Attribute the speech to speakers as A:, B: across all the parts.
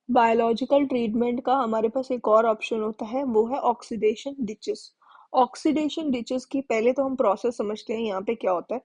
A: Biological treatment का हमारे पास एक और ऑप्शन होता है, वो है ऑक्सीडेशन डिचेस। ऑक्सीडेशन डिचेस की पहले तो हम प्रोसेस समझते हैं। यहाँ पे क्या होता है,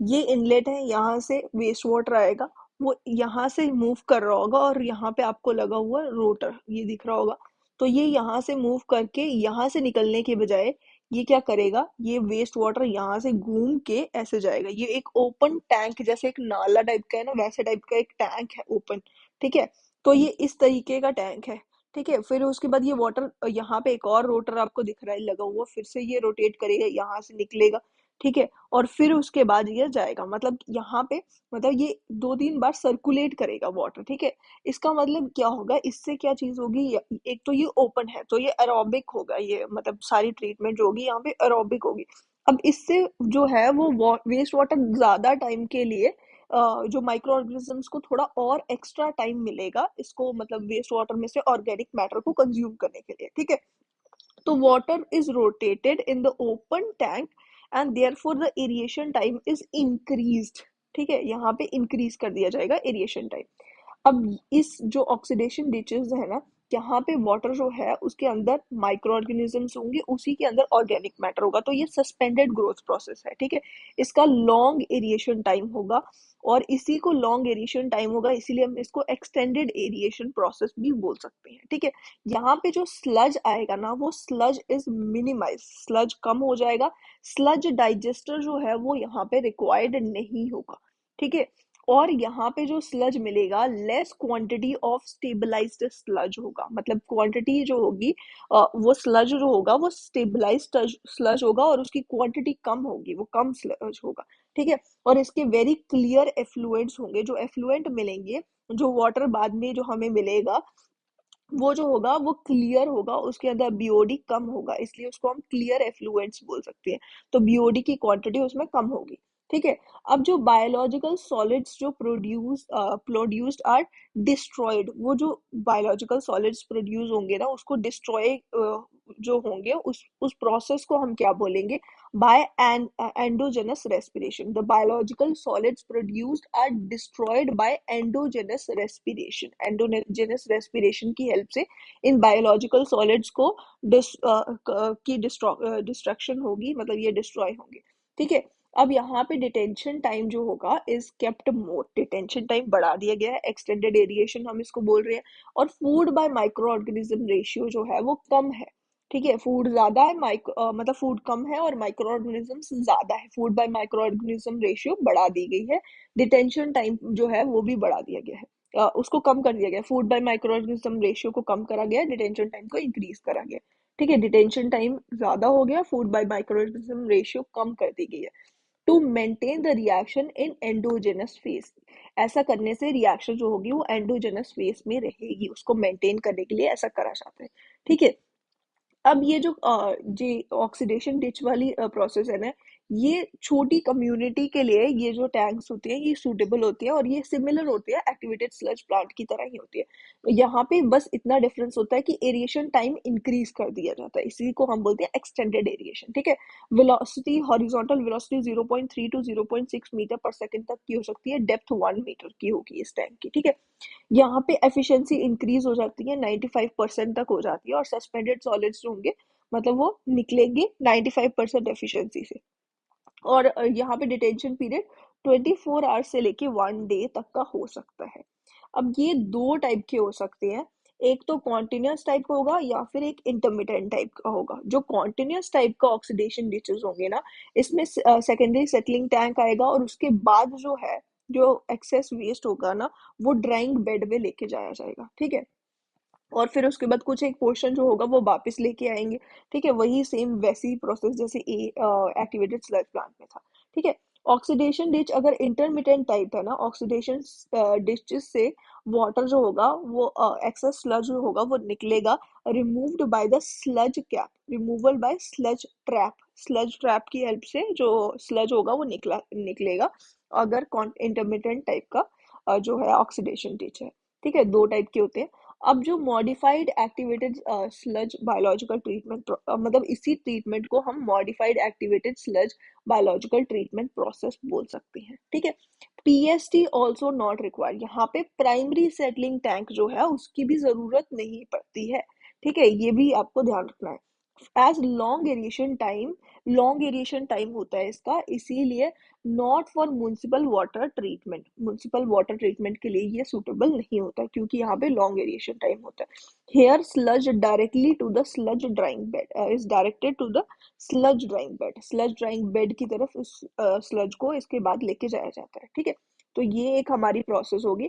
A: ये इनलेट है, यहाँ से वेस्ट वाटर आएगा, वो यहाँ से मूव कर रहा होगा और यहाँ पे आपको लगा हुआ रोटर ये दिख रहा होगा। तो ये यहाँ से मूव करके यहाँ से निकलने के बजाय ये क्या करेगा, ये वेस्ट वाटर यहाँ से घूम के ऐसे जाएगा। ये एक ओपन टैंक जैसे एक नाला टाइप का है ना, वैसे टाइप का एक टैंक है ओपन। ठीक है, तो ये इस तरीके का टैंक है। ठीक है, फिर उसके बाद ये वाटर यहाँ पे एक और रोटर आपको दिख रहा है लगा हुआ, फिर से ये रोटेट करेगा, यहाँ से निकलेगा। ठीक है, और फिर उसके बाद ये जाएगा, मतलब यहाँ पे, मतलब ये 2-3 बार सर्कुलेट करेगा वाटर। ठीक है, इसका मतलब क्या होगा, इससे क्या चीज होगी, एक तो ये ओपन है तो ये एरोबिक होगा, ये मतलब सारी ट्रीटमेंट जो होगी यहाँ पे एरोबिक होगी। अब इससे जो है वो वेस्ट वाटर ज्यादा टाइम के लिए जो माइक्रो ऑर्गेनिजम्स को थोड़ा और एक्स्ट्रा टाइम मिलेगा इसको, मतलब वेस्ट वाटर में से ऑर्गेनिक मैटर को कंज्यूम करने के लिए। ठीक है, तो water is rotated in the open tank and therefore the aeration time is increased. ठीक है, यहाँ पे इंक्रीज कर दिया जाएगा एरिएशन टाइम। अब इस जो ऑक्सीडेशन डिचेस है ना, यहाँ पे वाटर जो है उसके अंदर माइक्रो ऑर्गेनिजम्स होंगे, उसी के अंदर ऑर्गेनिक मैटर होगा, तो ये सस्पेंडेड ग्रोथ प्रोसेस है। ठीक है, इसका लॉन्ग एरिएशन टाइम होगा, और इसी को लॉन्ग एरिएशन टाइम होगा इसीलिए हम इसको एक्सटेंडेड एरिएशन प्रोसेस भी बोल सकते हैं। ठीक है, यहाँ पे जो स्लज आएगा ना, वो स्लज इज मिनिमाइज, स्लज कम हो जाएगा। स्लज डाइजेस्टर जो है वो यहाँ पे रिक्वायर्ड नहीं होगा। ठीक है, और यहाँ पे जो स्लज मिलेगा, less quantity of stabilised sludge होगा, मतलब क्वांटिटी जो होगी, वो स्लज जो होगा वो स्टेबलाइज्ड स्लज होगा, और उसकी क्वांटिटी कम होगी, वो कम स्लज होगा। ठीक है, और इसके वेरी क्लियर एफ्लुएंट्स होंगे, जो एफ्लुएंट मिलेंगे, जो वाटर बाद में जो हमें मिलेगा वो जो होगा वो क्लियर होगा, उसके अंदर बीओडी कम होगा, इसलिए उसको हम क्लियर एफ्लुएंट्स बोल सकते हैं। तो बीओडी की क्वांटिटी उसमें कम होगी। ठीक है, अब जो बायोलॉजिकल सॉलिड्स जो प्रोड्यूस्ड आर डिस्ट्रॉयड, वो जो बायोलॉजिकल सॉलिड्स प्रोड्यूस होंगे ना, उसको डिस्ट्रॉय जो होंगे, उस प्रोसेस को हम क्या बोलेंगे, by an endogenous respiration. The biological solids produced are destroyed by endogenous respiration. Endogenous respiration की हेल्प से इन बायोलॉजिकल सॉलिड्स को की डिस्ट्रक्शन होगी, मतलब ये डिस्ट्रॉय होंगे। ठीक है, अब यहाँ पे डिटेंशन टाइम जो होगा is kept more, detention time बढ़ा दिया गया है, एक्सटेंडेड एरिएशन हम इसको बोल रहे हैं। और food by micro organism ratio जो है वो कम है। ठीक है, फूड ज्यादा है, मतलब फूड कम है और माइक्रो ऑर्गेनिजम्स ज्यादा है, food by micro organism ratio बढ़ा दी गई है। डिटेंशन टाइम जो है वो भी बढ़ा दिया गया है, उसको कम कर दिया गया, food by micro organism ratio को कम करा गया, डिटेंशन टाइम को इंक्रीज करा गया। ठीक है, डिटेंशन टाइम ज्यादा हो गया, food by micro organism ratio कम कर दी गई है। To maintain the reaction in endogenous phase, ऐसा करने से रिएक्शन जो होगी वो एंडोजेनस फेज में रहेगी, उसको मेंटेन करने के लिए ऐसा करा जाता है। ठीक है, अब ये जो जी ऑक्सीडेशन डिच वाली प्रोसेस है ना, ये छोटी कम्युनिटी के लिए ये जो टैंक्स होती हैं ये सूटेबल होती है, और ये सिमिलर होती है एक्टिवेटेड स्लज प्लांट की तरह ही होती है। यहाँ पे बस इतना डिफरेंस होता है कि एरिएशन टाइम इंक्रीज कर दिया जाता है, इसी को हम बोलते हैं एक्सटेंडेड एरिएशन। ठीक है, velocity, horizontal velocity 0.3 to 0.6 metre पर सेकंड तक की हो सकती है, डेप्थ 1 मीटर की होगी इस टैंक की। ठीक है, यहाँ पे एफिशिएंसी इंक्रीज हो जाती है, 95% तक हो जाती है, और सस्पेंडेड सॉलिड्स जो होंगे मतलब वो निकलेंगे 95% एफिशिएंसी से। और यहाँ पे डिटेंशन पीरियड 24 आवर्स से लेके 1 डे तक का हो सकता है। अब ये दो टाइप के हो सकते हैं, एक तो कॉन्टिन्यूस टाइप का होगा या फिर एक इंटरमिटेंट टाइप का होगा। जो कॉन्टिन्यूस टाइप का ऑक्सीडेशन डिचेस होंगे ना, इसमें सेकेंडरी सेटलिंग टैंक आएगा, और उसके बाद जो है जो एक्सेस वेस्ट होगा ना, वो ड्राइंग बेड में लेके जाया जाएगा। ठीक है, और फिर उसके बाद कुछ एक पोर्शन जो होगा वो वापस लेके आएंगे। ठीक है, वही सेम वैसी प्रोसेस जैसे एक्टिवेटेड स्लज प्लांट में था। ठीक है, ऑक्सीडेशन डिच अगर इंटरमिटेंट टाइप है ना, ऑक्सीडेशन डिचेस से वाटर जो होगा वो एक्सेस स्लज जो होगा वो निकलेगा, removed by the sludge cap, removal by sludge trap, sludge trap की हेल्प से जो स्लज होगा वो निकलेगा, अगर इंटरमिटेंट टाइप का जो है ऑक्सीडेशन डिच है। ठीक है, दो टाइप के होते हैं। अब जो modified activated sludge biological treatment, मतलब इसी ट्रीटमेंट को हम modified activated sludge biological treatment process बोल सकते हैं, ठीक है। पीएसटी ऑल्सो नॉट रिक्वायर्ड, यहाँ पे प्राइमरी सेटलिंग टैंक जो है उसकी भी जरूरत नहीं पड़ती है, ठीक है, ये भी आपको ध्यान रखना है। एज लॉन्ग एरिएशन टाइम होता है इसका, इसीलिए not for municipal water treatment, municipal water treatment के लिए ये सूटेबल नहीं होता क्योंकि यहाँ पे लॉन्ग एरिएशन टाइम होता है। Here sludge directly to the sludge drying bed is directed to the sludge drying bed की तरफ इस स्लज को इसके बाद लेके जाया जाता है, ठीक है। तो ये एक हमारी प्रोसेस होगी।